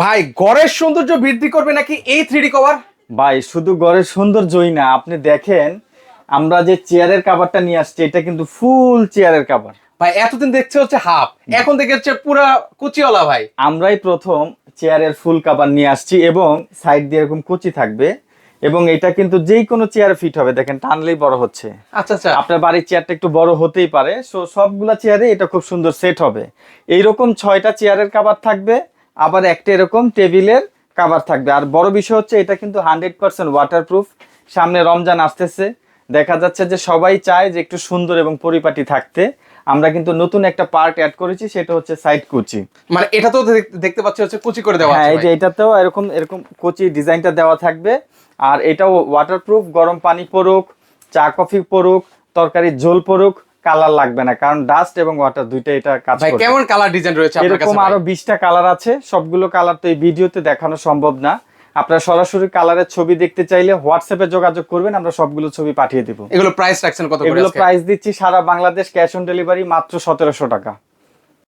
ভাই ঘরের সৌন্দর্য বৃদ্ধি করবে নাকি এই 3D কভার? ভাই শুধু ঘরের সৌন্দর্যই না, আপনি দেখেন আমরা যে চেয়ারের কাভারটা নিয়ে আসছি এটা কিন্তু ফুল চেয়ারের কাভার। ভাই এতদিন দেখছে হচ্ছে হাফ, এখন দেখে হচ্ছে পুরা কুচিওয়ালা ভাই। আমরাই প্রথম চেয়ারের ফুল কাভার নিয়ে আসছি এবং সাইড দিয়ে এরকম কুচি থাকবে এবং এটা কিন্তু যেই কোনো চেয়ারে ফিট হবে, দেখেন টানলেই বড় হচ্ছে। আচ্ছা আচ্ছা, আপনার বাড়ির চেয়ারটা একটু বড় হতেই পারে, সবগুলা চেয়ারে এটা খুব সুন্দর সেট হবে। এইরকম 6টা চেয়ারের কাভার থাকবে, আবার একটা এরকম টেবিলের কাভার থাকবে। আর বড় বিষয় হচ্ছে এটা কিন্তু 100% ওয়াটারপ্রুফ। সামনে রমজান আসতেছে, দেখা যাচ্ছে যে সবাই চায় যে একটু সুন্দর এবং পরিপাটি থাকতে। আমরা কিন্তু নতুন একটা পার্ট অ্যাড করেছি, সেটা হচ্ছে সাইড কুচি। মানে এটা তো দেখতে পাচ্ছি হচ্ছে কুচি করে দেওয়া হ্যাঁ, আছে এই যে ভাই। এটাতেও এরকম এরকম কুচি ডিজাইনটা দেওয়া থাকবে। আর এটাও ওয়াটারপ্রুফ, গরম পানি পড়ুক, চা কফি পড়ুক, তরকারির ঝোল পড়ুক, কালার লাগবে না, কারণ ডাস্ট এবং ওয়াটার দুইটা এটা কাজ ভাই করবে। কেমন কালার ডিজাইন রয়েছে আপনার এরকম কাছে? আরো 20টা কালার আছে, সবগুলো কালার তো এই ভিডিওতে দেখানো সম্ভব না। আপনারা সরাসরি কালারের ছবি দেখতে চাইলে হোয়াটসঅ্যাপে যোগাযোগ করবেন, আমরা সবগুলো ছবি পাঠিয়ে দিব। এগুলো প্রাইস রাখছেন কত করে এগুলো আজকে? প্রাইস দিচ্ছি সারা বাংলাদেশ ক্যাশ অন ডেলিভারি মাত্র 1700 টাকা।